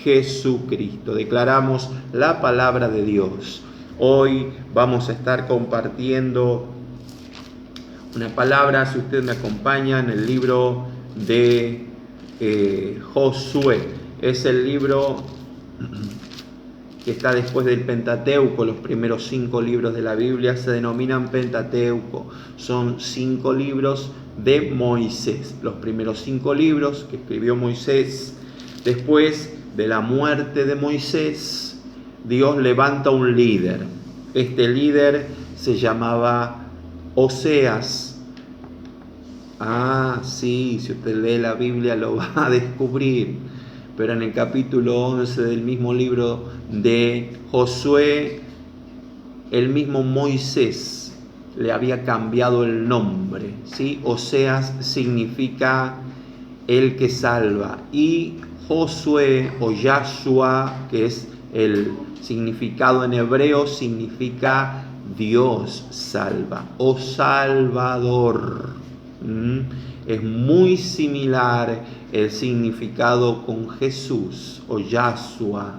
Jesucristo. Declaramos la palabra de Dios. Hoy vamos a estar compartiendo una palabra, si usted me acompaña, en el libro de Josué. Es el libro que está después del Pentateuco. Los primeros 5 libros de la Biblia se denominan Pentateuco. Son 5 libros de Moisés. Los primeros 5 libros que escribió Moisés. Después de la muerte de Moisés, Dios levanta un líder. Este líder se llamaba Oseas. Sí, si usted lee la Biblia lo va a descubrir. Pero en el capítulo 11 del mismo libro de Josué, el mismo Moisés le había cambiado el nombre, ¿sí? Oseas significa el que salva, y Josué o Yahshua, que es el significado en hebreo, significa Dios salva o Salvador. Es muy similar el significado con Jesús o Yahshua.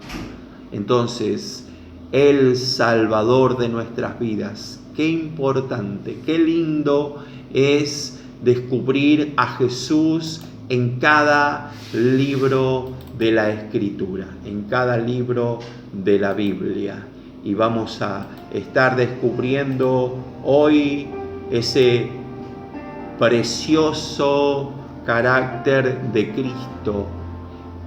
Entonces, el Salvador de nuestras vidas. Qué importante, qué lindo es descubrir a Jesús en cada libro de la Escritura, en cada libro de la Biblia. Y vamos a estar descubriendo hoy ese precioso carácter de Cristo.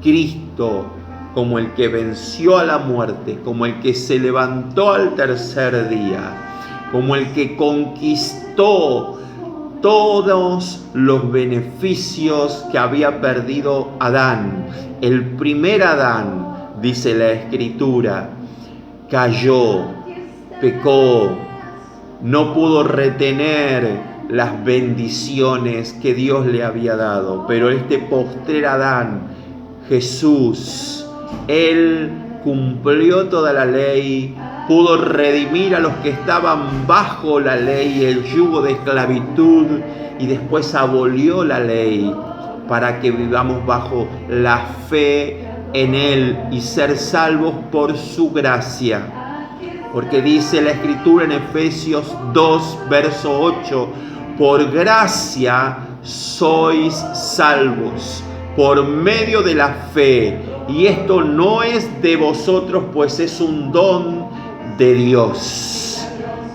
Cristo como el que venció a la muerte, como el que se levantó al tercer día, como el que conquistó todos los beneficios que había perdido Adán. El primer Adán, dice la Escritura, cayó, pecó, no pudo retener las bendiciones que Dios le había dado. Pero este postrer Adán, Jesús, Él cumplió toda la ley, pudo redimir a los que estaban bajo la ley, el yugo de esclavitud, y después abolió la ley para que vivamos bajo la fe en Él y ser salvos por su gracia. Porque dice la Escritura en Efesios 2, verso 8, por gracia sois salvos, por medio de la fe, y esto no es de vosotros, pues es un don de Dios.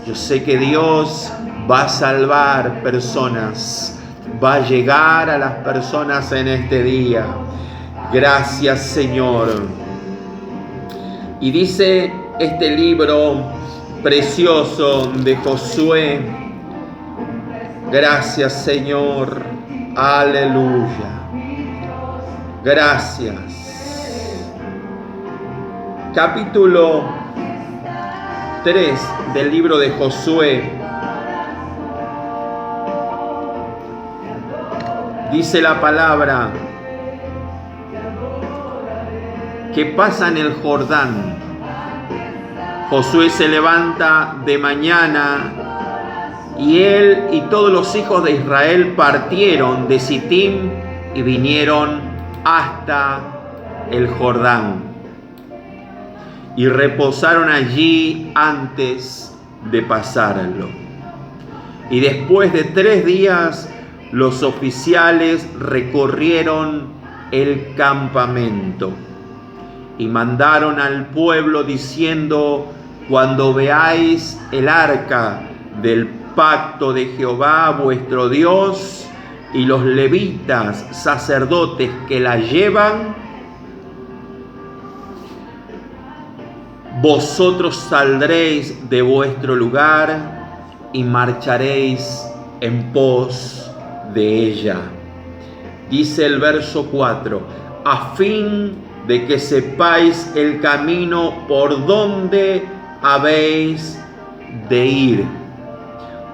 Yo sé que Dios va a salvar personas, va a llegar a las personas en este día. Gracias, Señor. Y dice este libro precioso de Josué, gracias, Señor, aleluya, gracias. Capítulo 3 del libro de Josué. Dice la palabra que pasa en el Jordán. Josué se levanta de mañana y él y todos los hijos de Israel partieron de Sittim y vinieron hasta el Jordán y reposaron allí antes de pasarlo. Y después de 3 días los oficiales recorrieron el campamento y mandaron al pueblo diciendo: cuando veáis el arca del pacto de Jehová vuestro Dios y los levitas sacerdotes que la llevan, vosotros saldréis de vuestro lugar y marcharéis en pos de ella. Dice el verso 4, a fin de que sepáis el camino por donde habéis de ir,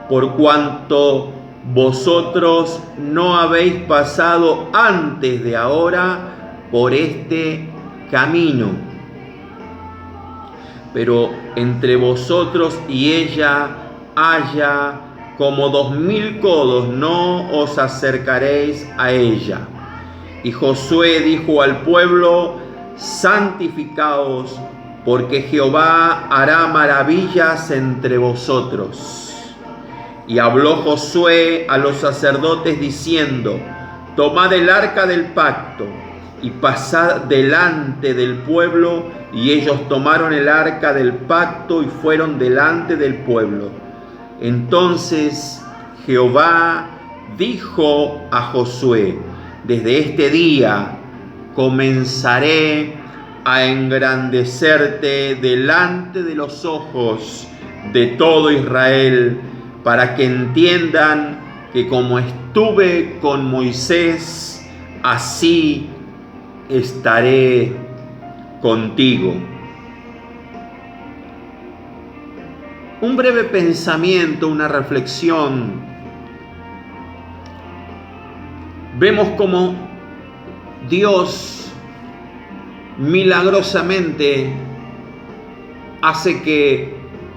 por cuanto vosotros no habéis pasado antes de ahora por este camino. Pero entre vosotros y ella haya como 2000 codos, no os acercaréis a ella. Y Josué dijo al pueblo: santificaos, porque Jehová hará maravillas entre vosotros. Y habló Josué a los sacerdotes diciendo: tomad el arca del pacto y pasad delante del pueblo. Y ellos tomaron el arca del pacto y fueron delante del pueblo. Entonces Jehová dijo a Josué: desde este día comenzaré a engrandecerte delante de los ojos de todo Israel, para que entiendan que como estuve con Moisés, así estaré contigo. Un breve pensamiento, una reflexión. Vemos cómo Dios milagrosamente hace que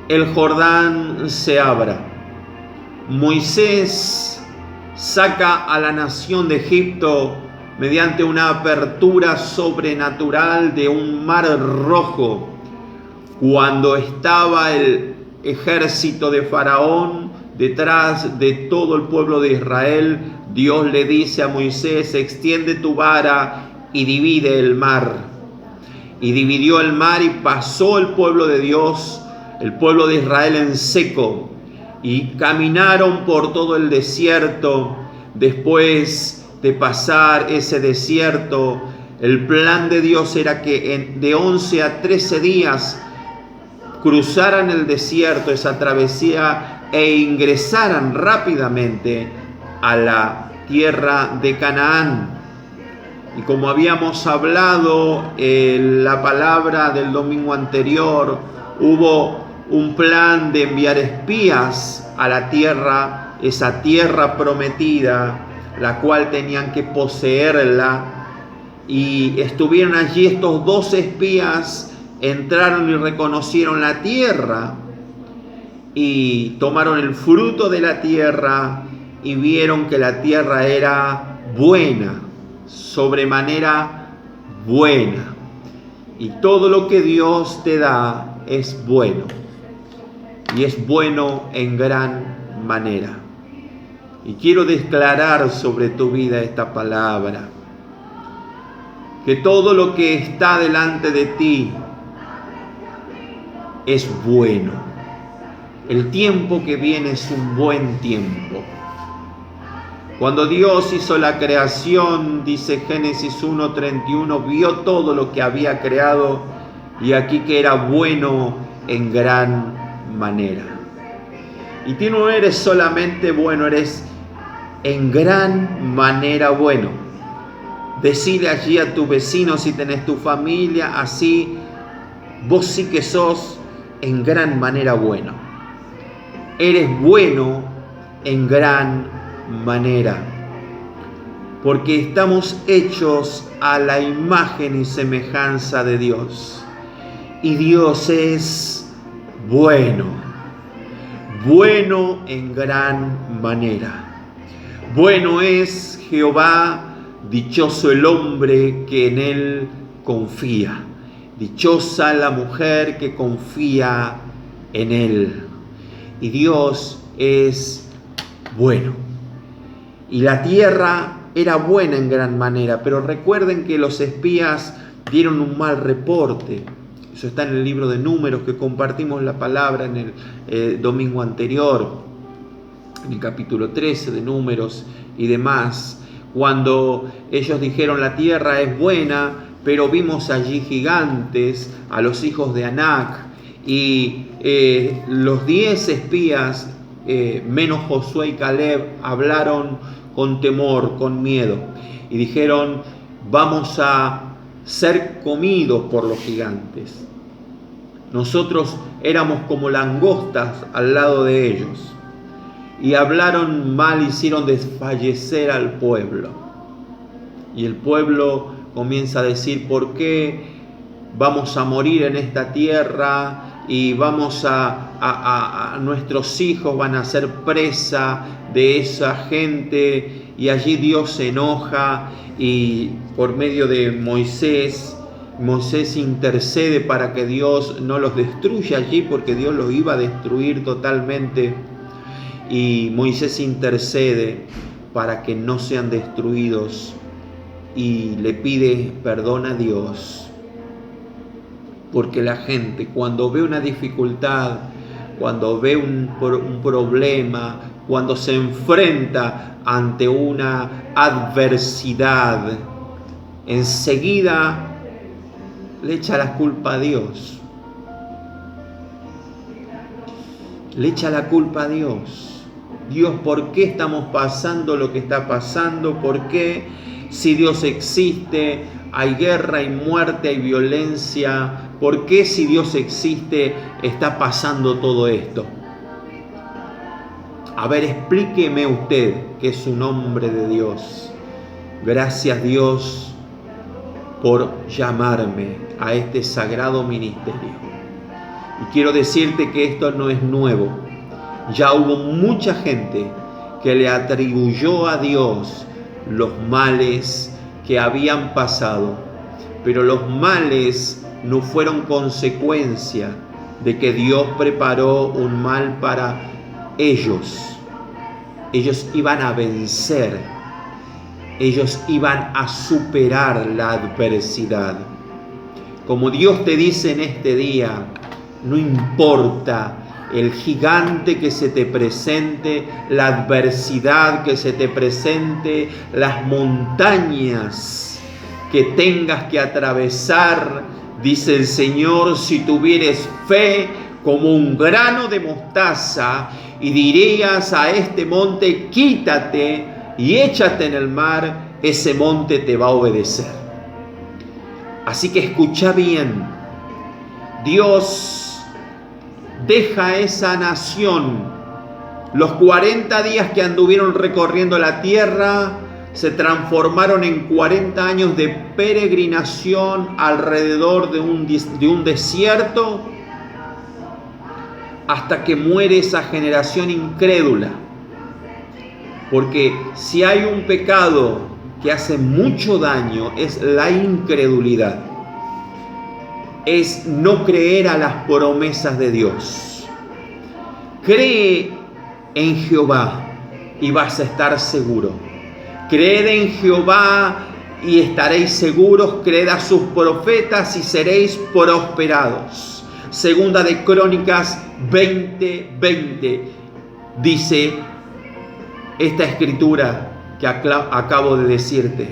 el Jordán se abra. Moisés saca a la nación de Egipto mediante una apertura sobrenatural de un mar rojo. Cuando estaba el ejército de Faraón detrás de todo el pueblo de Israel, Dios le dice a Moisés: extiende tu vara y divide el mar. Y dividió el mar y pasó el pueblo de Dios, el pueblo de Israel, en seco. Y caminaron por todo el desierto. Después de pasar ese desierto, el plan de Dios era que de 11 a 13 días cruzaran el desierto, esa travesía, e ingresaran rápidamente a la tierra de Canaán. Y como habíamos hablado en la palabra del domingo anterior, hubo un plan de enviar espías a la tierra, esa tierra prometida, la cual tenían que poseerla. Y estuvieron allí estos 12 espías, entraron y reconocieron la tierra y tomaron el fruto de la tierra y vieron que la tierra era buena, sobremanera buena. Y todo lo que Dios te da es bueno, y es bueno en gran manera. Y quiero declarar sobre tu vida esta palabra: que todo lo que está delante de ti es bueno. El tiempo que viene es un buen tiempo. Cuando Dios hizo la creación, dice Génesis 1:31, vio todo lo que había creado y aquí que era bueno en gran manera. Y tú no eres solamente bueno, eres en gran manera bueno. Decile allí a tu vecino, si tenés tu familia así, vos sí que sos en gran manera bueno. Eres bueno en gran manera, porque estamos hechos a la imagen y semejanza de Dios. Y Dios es bueno, bueno en gran manera. Bueno es Jehová, dichoso el hombre que en él confía. Dichosa la mujer que confía en él. Y Dios es bueno. Y la tierra era buena en gran manera, pero recuerden que los espías dieron un mal reporte. Eso está en el libro de Números, que compartimos la palabra en el domingo anterior, en el capítulo 13 de Números y demás. Cuando ellos dijeron la tierra es buena, pero vimos allí gigantes, a los hijos de Anac, y los 10 espías, menos Josué y Caleb, hablaron con temor, con miedo, y dijeron: vamos a ser comidos por los gigantes. Nosotros éramos como langostas al lado de ellos. Y hablaron mal, hicieron desfallecer al pueblo. Y el pueblo comienza a decir: ¿por qué vamos a morir en esta tierra? Y vamos nuestros hijos van a ser presa de esa gente. Y allí Dios se enoja y por medio de Moisés Moisés intercede para que Dios no los destruya allí, porque Dios los iba a destruir totalmente. Y Moisés intercede para que no sean destruidos y le pide perdón a Dios. Porque la gente, cuando ve una dificultad, cuando ve un problema, cuando se enfrenta ante una adversidad, enseguida le echa la culpa a Dios. Le echa la culpa a Dios. Dios, ¿por qué estamos pasando lo que está pasando? ¿Por qué, si Dios existe, hay guerra, hay muerte, hay violencia? ¿Por qué, si Dios existe, está pasando todo esto? A ver, explíqueme usted, que es un hombre de Dios. Gracias, Dios, por llamarme a este sagrado ministerio. Y quiero decirte que esto no es nuevo. Ya hubo mucha gente que le atribuyó a Dios los males que habían pasado, pero los males no fueron consecuencia de que Dios preparó un mal para ellos. Ellos iban a vencer, ellos iban a superar la adversidad. Como Dios te dice en este día, no importa el gigante que se te presente, la adversidad que se te presente, las montañas que tengas que atravesar, dice el Señor, si tuvieres fe como un grano de mostaza y dirías a este monte, quítate y échate en el mar, ese monte te va a obedecer. Así que escucha bien, Dios deja a esa nación. Los 40 días que anduvieron recorriendo la tierra se transformaron en 40 años de peregrinación alrededor de un desierto, hasta que muere esa generación incrédula. Porque si hay un pecado que hace mucho daño, es la incredulidad. Es no creer a las promesas de Dios. Cree en Jehová y vas a estar seguro. Creed en Jehová y estaréis seguros. Creed a sus profetas y seréis prosperados. Segunda de Crónicas 20:20 dice esta escritura que acabo de decirte.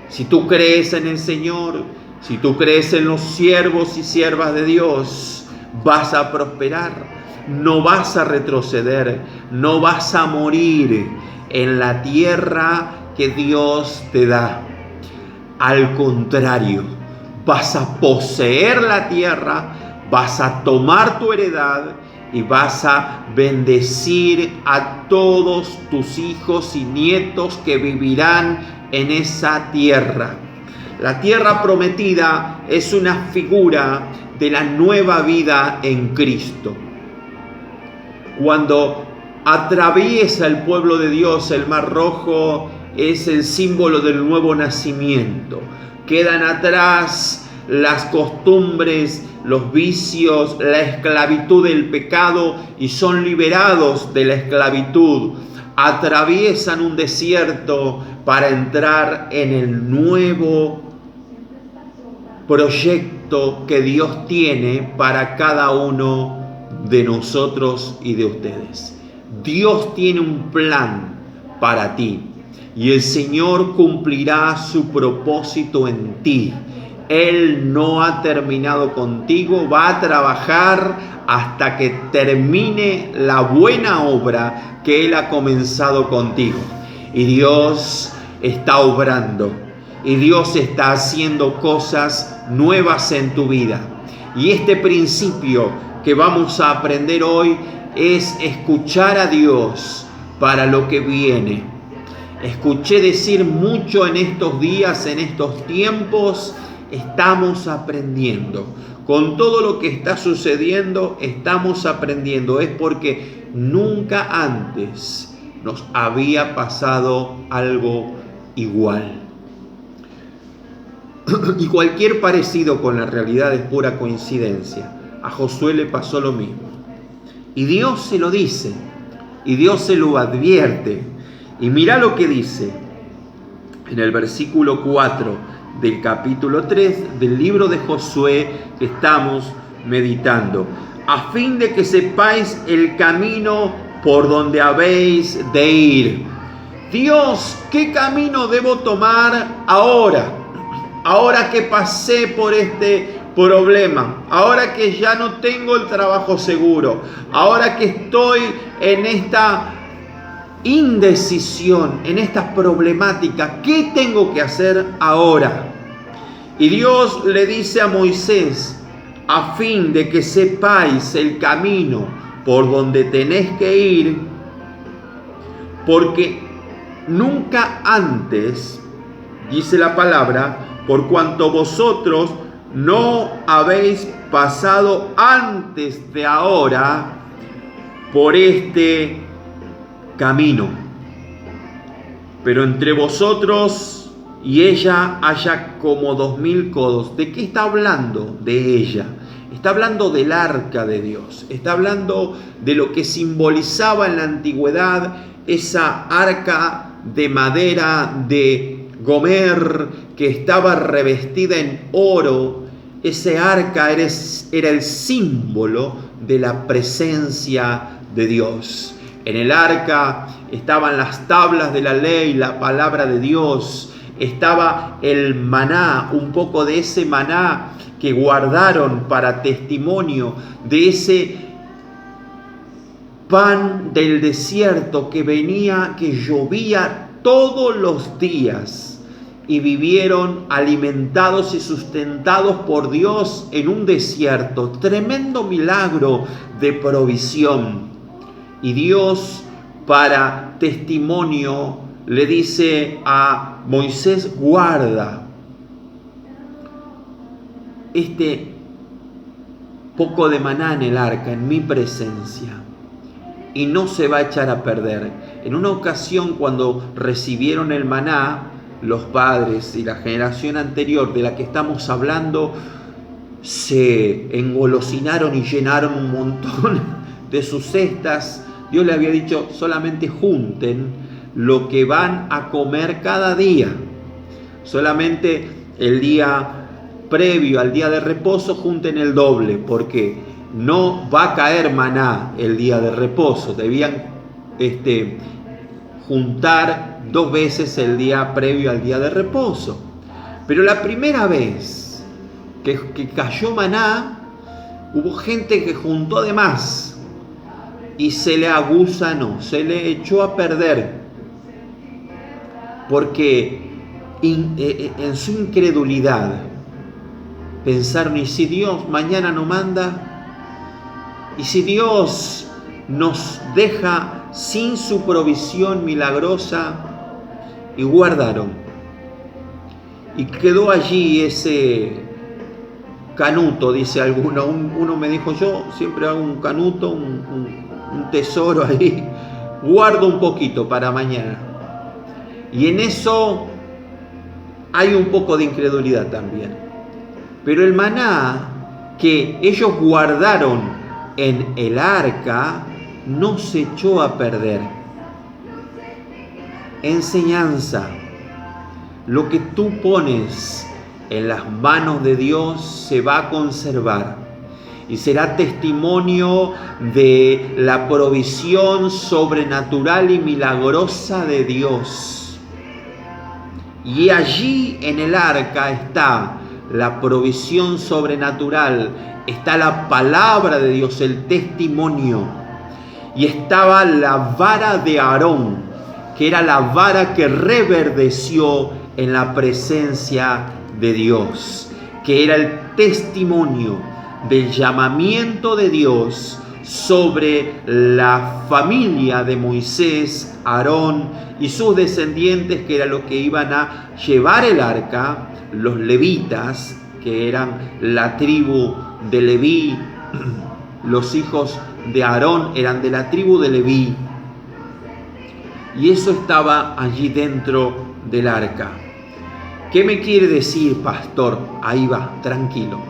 Si tú crees en el Señor, si tú crees en los siervos y siervas de Dios, vas a prosperar, no vas a retroceder, no vas a morir en la tierra que Dios te da. Al contrario, vas a poseer la tierra, vas a tomar tu heredad y vas a bendecir a todos tus hijos y nietos que vivirán en esa tierra. La tierra prometida es una figura de la nueva vida en Cristo. Cuando atraviesa el pueblo de Dios el Mar Rojo, es el símbolo del nuevo nacimiento. Quedan atrás las costumbres, los vicios, la esclavitud del pecado y son liberados de la esclavitud. Atraviesan un desierto para entrar en el nuevo proyecto que Dios tiene para cada uno de nosotros y de ustedes. Dios tiene un plan para ti y el Señor cumplirá su propósito en ti. Él no ha terminado contigo, va a trabajar hasta que termine la buena obra que Él ha comenzado contigo. Y Dios está obrando, y Dios está haciendo cosas nuevas en tu vida. Y este principio que vamos a aprender hoy es escuchar a Dios para lo que viene. Escuché decir mucho en estos días, en estos tiempos, estamos aprendiendo. Con todo lo que está sucediendo, estamos aprendiendo. Es porque nunca antes nos había pasado algo igual. y cualquier parecido con la realidad es pura coincidencia. A Josué le pasó lo mismo. Y Dios se lo dice, y Dios se lo advierte. Y mira lo que dice en el versículo 4 del capítulo 3 del libro de Josué que estamos meditando. A fin de que sepáis el camino por donde habéis de ir. Dios, ¿qué camino debo tomar ahora? Ahora que pasé por este problema, ahora que ya no tengo el trabajo seguro, ahora que estoy en esta indecisión, en esta problemática, ¿qué tengo que hacer ahora? Y Dios le dice a Moisés, a fin de que sepáis el camino por donde tenés que ir, porque nunca antes, dice la palabra, por cuanto vosotros no habéis pasado antes de ahora por este camino. Pero entre vosotros y ella haya como 2000 codos. ¿De qué está hablando? De ella. Está hablando del arca de Dios. Está hablando de lo que simbolizaba en la antigüedad esa arca de madera de Gomer que estaba revestida en oro. Ese arca era el símbolo de la presencia de Dios. En el arca estaban las tablas de la ley, la palabra de Dios. Estaba el maná, un poco de ese maná que guardaron para testimonio de ese pan del desierto que venía, que llovía todos los días. Y vivieron alimentados y sustentados por Dios en un desierto. Tremendo milagro de provisión. Y Dios, para testimonio, le dice a Moisés, guarda este poco de maná en el arca, en mi presencia, y no se va a echar a perder. En una ocasión, cuando recibieron el maná, los padres y la generación anterior de la que estamos hablando se engolosinaron y llenaron un montón de sus cestas. Dios le había dicho, solamente junten lo que van a comer cada día. Solamente el día previo al día de reposo junten el doble, porque no va a caer maná el día de reposo. Debían juntar 2 veces el día previo al día de reposo. Pero la primera vez que cayó maná, hubo gente que juntó de más y se le agusanó, se le echó a perder, porque en su incredulidad pensaron, ¿y si Dios mañana no manda? ¿Y si Dios nos deja sin su provisión milagrosa? Y guardaron. Y quedó allí ese canuto, dice alguno. Uno me dijo, yo siempre hago un canuto, un tesoro ahí, guardo un poquito para mañana. Y en eso hay un poco de incredulidad también. Pero el maná que ellos guardaron en el arca no se echó a perder. Enseñanza. Lo que tú pones en las manos de Dios se va a conservar y será testimonio de la provisión sobrenatural y milagrosa de Dios. Y allí en el arca está la provisión sobrenatural, está la palabra de Dios, el testimonio. Y estaba la vara de Aarón, que era la vara que reverdeció en la presencia de Dios, que era el testimonio del llamamiento de Dios sobre la familia de Moisés, Aarón y sus descendientes, que era lo que iban a llevar el arca, los levitas, que eran la tribu de Leví. Los hijos de Aarón eran de la tribu de Leví. Y eso estaba allí dentro del arca. ¿Qué me quiere decir, pastor? Ahí va, tranquilo.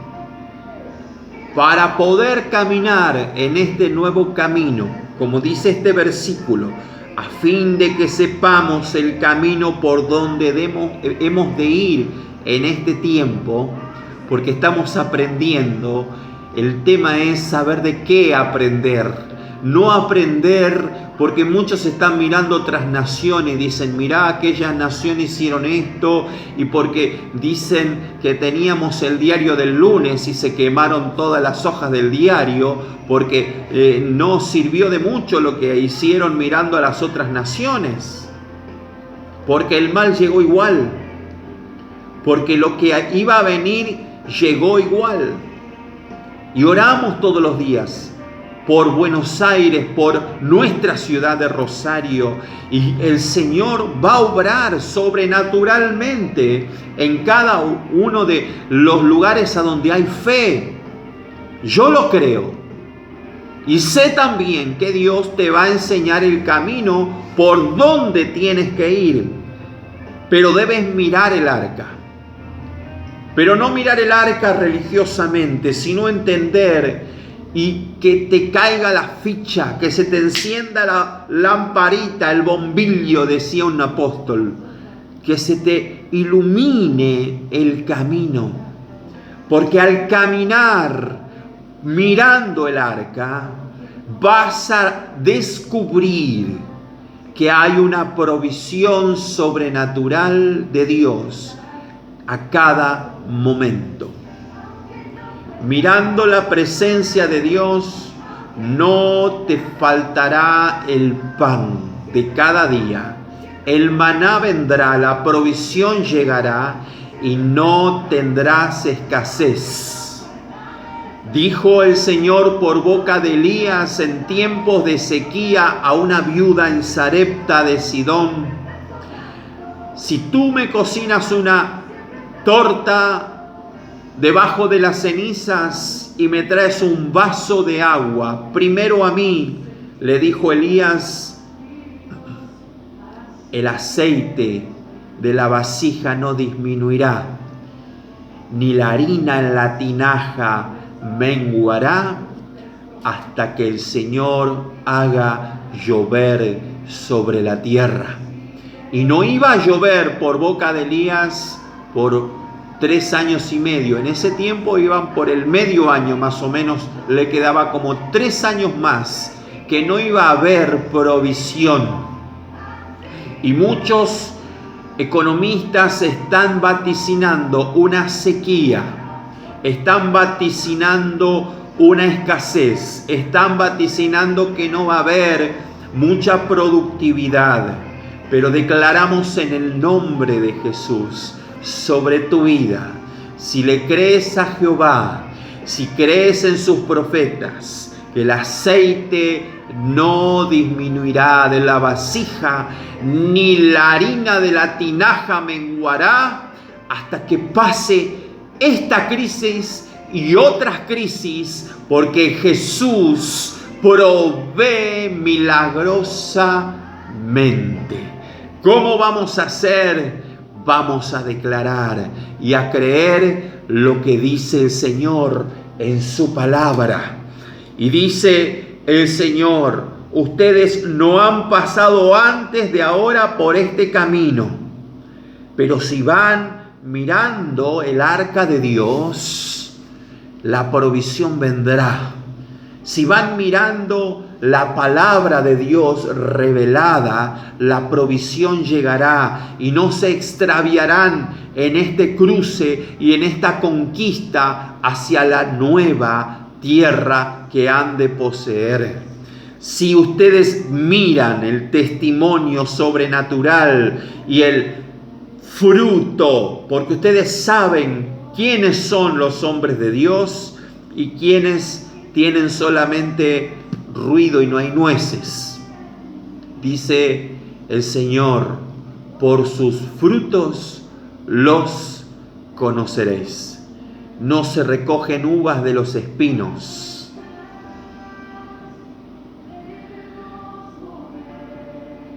Para poder caminar en este nuevo camino, como dice este versículo, a fin de que sepamos el camino por donde hemos de ir en este tiempo, porque estamos aprendiendo, el tema es saber de qué aprender. No aprender porque muchos están mirando otras naciones y dicen, mirá, aquellas naciones hicieron esto, y porque dicen que teníamos el diario del lunes y se quemaron todas las hojas del diario porque no sirvió de mucho lo que hicieron mirando a las otras naciones, porque el mal llegó igual, porque lo que iba a venir llegó igual. Y oramos todos los días por Buenos Aires, por nuestra ciudad de Rosario, y el Señor va a obrar sobrenaturalmente en cada uno de los lugares a donde hay fe. Yo lo creo, y sé también que Dios te va a enseñar el camino por donde tienes que ir, pero debes mirar el arca. Pero no mirar el arca religiosamente, sino entender y que te caiga la ficha, que se te encienda la lamparita, el bombillo, decía un apóstol, que se te ilumine el camino. Porque al caminar mirando el arca, vas a descubrir que hay una provisión sobrenatural de Dios a cada momento. Mirando la presencia de Dios, no te faltará el pan de cada día. El maná vendrá, la provisión llegará y no tendrás escasez. Dijo el Señor por boca de Elías en tiempos de sequía a una viuda en Sarepta de Sidón: si tú me cocinas una torta debajo de las cenizas y me traes un vaso de agua, primero a mí, le dijo Elías, el aceite de la vasija no disminuirá, ni la harina en la tinaja menguará, hasta que el Señor haga llover sobre la tierra. Y no iba a llover por boca de Elías por 3 años y medio. En ese tiempo iban por el medio año más o menos, le quedaba como 3 años más que no iba a haber provisión. Y muchos economistas están vaticinando una sequía, están vaticinando una escasez, están vaticinando que no va a haber mucha productividad, pero declaramos en el nombre de Jesús sobre tu vida, si le crees a Jehová, si crees en sus profetas, que el aceite no disminuirá de la vasija, ni la harina de la tinaja menguará, hasta que pase esta crisis y otras crisis, porque Jesús provee milagrosamente. ¿Cómo vamos a hacer? Vamos a declarar y a creer lo que dice el Señor en su palabra. Y dice el Señor: ustedes no han pasado antes de ahora por este camino, pero si van mirando el arca de Dios, la provisión vendrá. Si van mirando la palabra de Dios revelada, la provisión llegará y no se extraviarán en este cruce y en esta conquista hacia la nueva tierra que han de poseer. Si ustedes miran el testimonio sobrenatural y el fruto, porque ustedes saben quiénes son los hombres de Dios y quiénes tienen solamente ruido y no hay nueces. Dice el Señor: por sus frutos los conoceréis. No se recogen uvas de los espinos.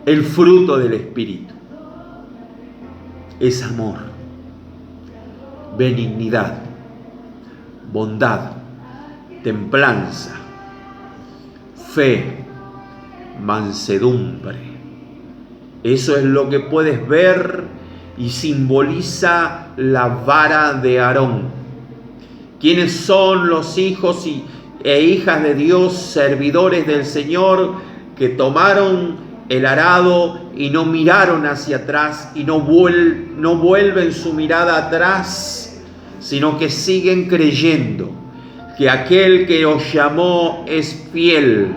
El fruto del Espíritu es amor, benignidad, bondad, templanza, fe, mansedumbre. Eso es lo que puedes ver y simboliza la vara de Aarón. ¿Quiénes son los hijos e hijas de Dios, servidores del Señor, que tomaron el arado y no miraron hacia atrás y no vuelven su mirada atrás, sino que siguen creyendo que aquel que os llamó es fiel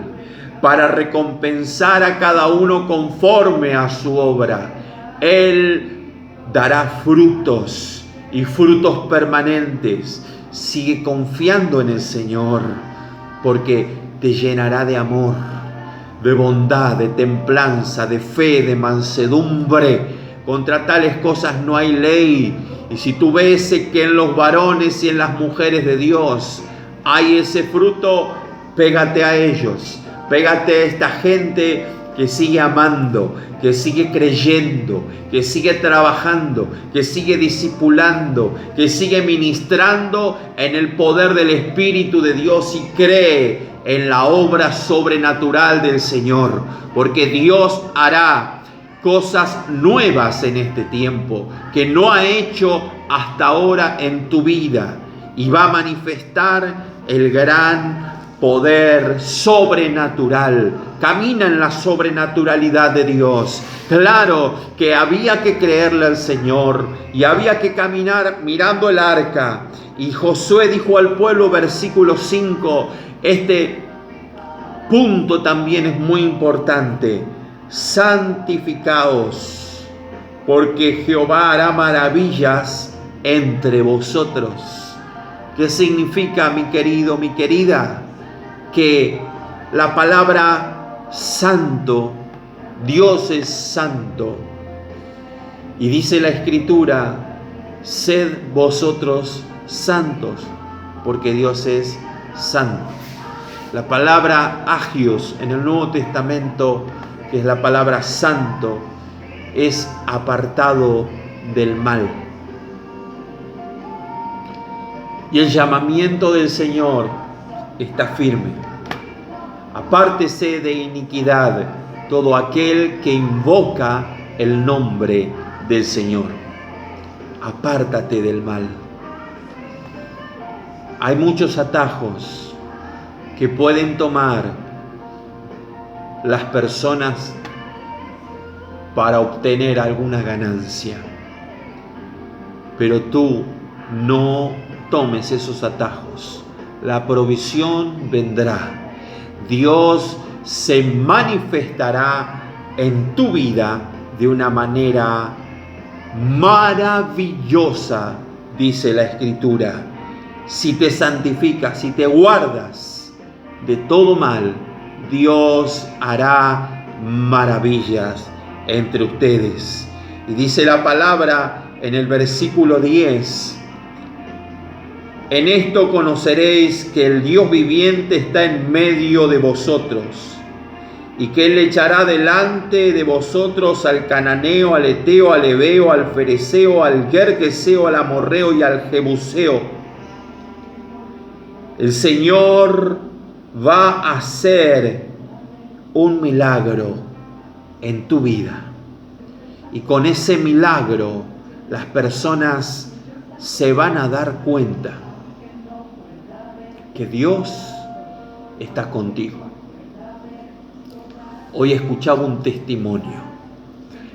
para recompensar a cada uno conforme a su obra? Él dará frutos y frutos permanentes. Sigue confiando en el Señor, porque te llenará de amor, de bondad, de templanza, de fe, de mansedumbre. Contra tales cosas no hay ley. Y si tú ves que en los varones y en las mujeres de Dios hay ese fruto, pégate a ellos. Pégate a esta gente que sigue amando, que sigue creyendo, que sigue trabajando, que sigue discipulando, que sigue ministrando en el poder del Espíritu de Dios y cree en la obra sobrenatural del Señor, porque Dios hará cosas nuevas en este tiempo que no ha hecho hasta ahora en tu vida, y va a manifestar el gran poder sobrenatural. Camina en la sobrenaturalidad de Dios. Claro que había que creerle al Señor y había que caminar mirando el arca. Y Josué dijo al pueblo, versículo 5, este punto también es muy importante: santificaos, porque Jehová hará maravillas entre vosotros. ¿Qué significa, mi querido, mi querida? Que la palabra santo, Dios es santo. Y dice la Escritura, sed vosotros santos, porque Dios es santo. La palabra agios en el Nuevo Testamento, que es la palabra santo, es apartado del mal. Y el llamamiento del Señor está firme: apártese de iniquidad todo aquel que invoca el nombre del Señor. Apártate del mal. Hay muchos atajos que pueden tomar las personas para obtener alguna ganancia, pero tú no tomes esos atajos. La provisión vendrá. Dios se manifestará en tu vida de una manera maravillosa, dice la Escritura. Si te santificas, si te guardas de todo mal, Dios hará maravillas entre ustedes. Y dice la palabra en el versículo 10: en esto conoceréis que el Dios viviente está en medio de vosotros, y que Él echará delante de vosotros al cananeo, al eteo, al heveo, al fereceo, al gergeseo, al amorreo y al jebuseo. El Señor va a hacer un milagro en tu vida, y con ese milagro las personas se van a dar cuenta que Dios está contigo. Hoy escuchaba un testimonio,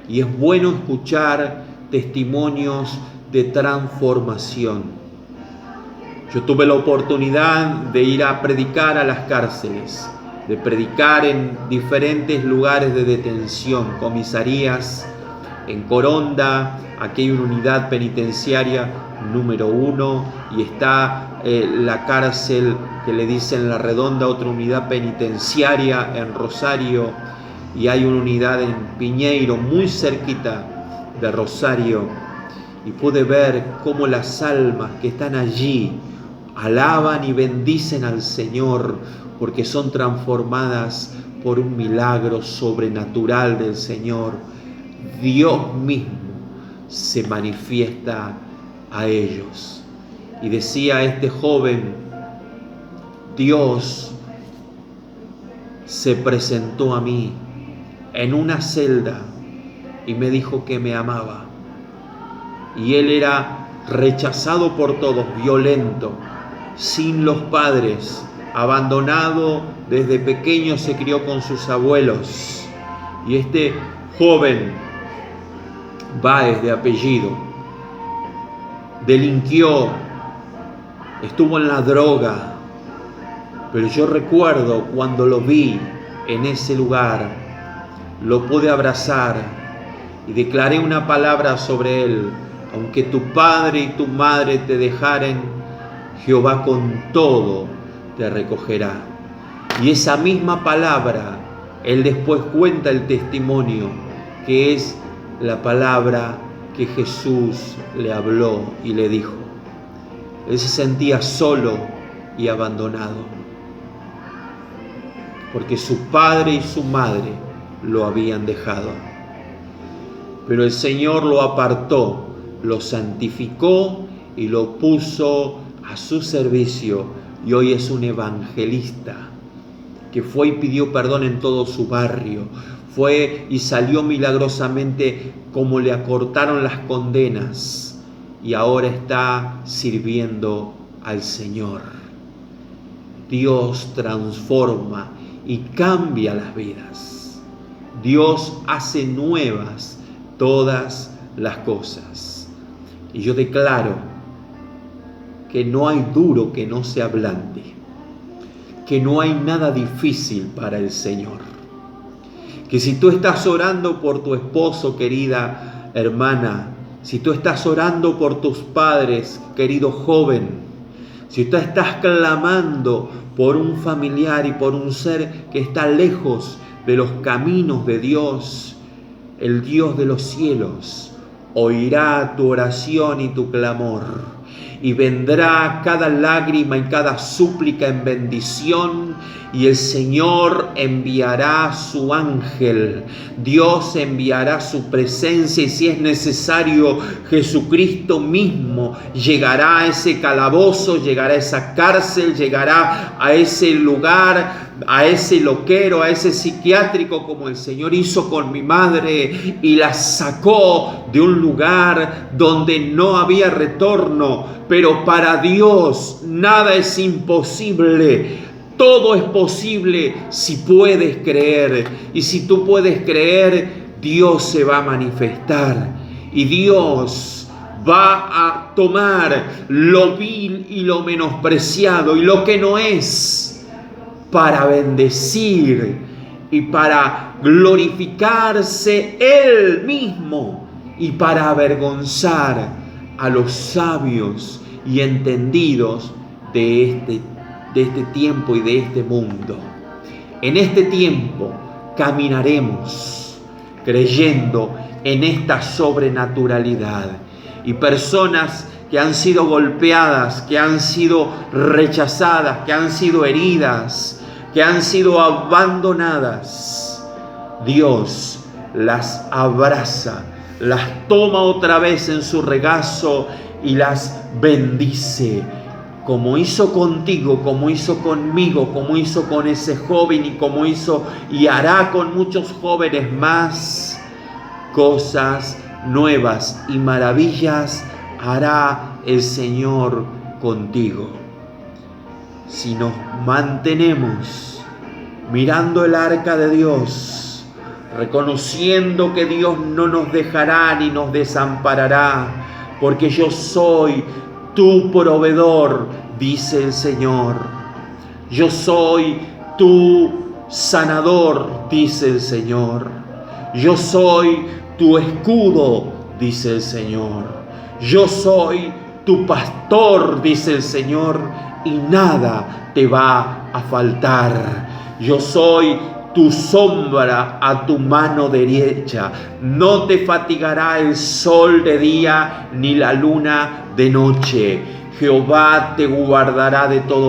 y es bueno escuchar testimonios de transformación. Yo tuve la oportunidad de ir a predicar a las cárceles, de predicar en diferentes lugares de detención, comisarías. En Coronda, aquí hay una unidad penitenciaria número 1, y está la cárcel que le dicen La Redonda, otra unidad penitenciaria en Rosario, y hay una unidad en Piñeiro, muy cerquita de Rosario, y pude ver cómo las almas que están allí alaban y bendicen al Señor, porque son transformadas por un milagro sobrenatural del Señor. Dios mismo se manifiesta a ellos. Y decía este joven: Dios se presentó a mí en una celda y me dijo que me amaba. Y él era rechazado por todos, violento, sin los padres, abandonado desde pequeño, se crió con sus abuelos. Y este joven, Báez de apellido, delinquió, estuvo en la droga, pero yo recuerdo cuando lo vi en ese lugar, lo pude abrazar y declaré una palabra sobre él: aunque tu padre y tu madre te dejaren, Jehová con todo te recogerá. Y esa misma palabra, él después cuenta el testimonio, que es la palabra que Jesús le habló y le dijo. Él se sentía solo y abandonado, porque su padre y su madre lo habían dejado. Pero el Señor lo apartó, lo santificó y lo puso a su servicio, y hoy es un evangelista que fue y pidió perdón en todo su barrio, fue y salió milagrosamente como le acortaron las condenas, y ahora está sirviendo al Señor. Dios transforma y cambia las vidas. Dios hace nuevas todas las cosas. Y yo declaro que no hay duro que no se ablande, que no hay nada difícil para el Señor. Que si tú estás orando por tu esposo, querida hermana, si tú estás orando por tus padres, querido joven, si tú estás clamando por un familiar y por un ser que está lejos de los caminos de Dios, el Dios de los cielos oirá tu oración y tu clamor, y vendrá cada lágrima y cada súplica en bendición, y el Señor enviará su ángel. Dios enviará su presencia, y si es necesario, Jesucristo mismo llegará a ese calabozo, llegará a esa cárcel, llegará a ese lugar, a ese loquero, a ese psiquiátrico, como el Señor hizo con mi madre, y la sacó de un lugar donde no había retorno. Pero para Dios nada es imposible. Todo es posible si puedes creer. Y si tú puedes creer, Dios se va a manifestar. Y Dios va a tomar lo vil y lo menospreciado y lo que no es, para bendecir y para glorificarse Él mismo, y para avergonzar a los sabios y entendidos de este tiempo y de este mundo. En este tiempo caminaremos creyendo en esta sobrenaturalidad, y personas que han sido golpeadas, que han sido rechazadas, que han sido heridas, que han sido abandonadas, Dios las abraza, las toma otra vez en su regazo y las bendice, como hizo contigo, como hizo conmigo, como hizo con ese joven, y como hizo y hará con muchos jóvenes más. Cosas nuevas y maravillas hará el Señor contigo. Si nos mantenemos mirando el arca de Dios, reconociendo que Dios no nos dejará ni nos desamparará, porque yo soy tu proveedor, dice el Señor. Yo soy tu sanador, dice el Señor. Yo soy tu escudo, dice el Señor. Yo soy tu pastor, dice el Señor, y nada te va a faltar. Yo soy tu sombra a tu mano derecha. No te fatigará el sol de día ni la luna de noche. Jehová te guardará de todo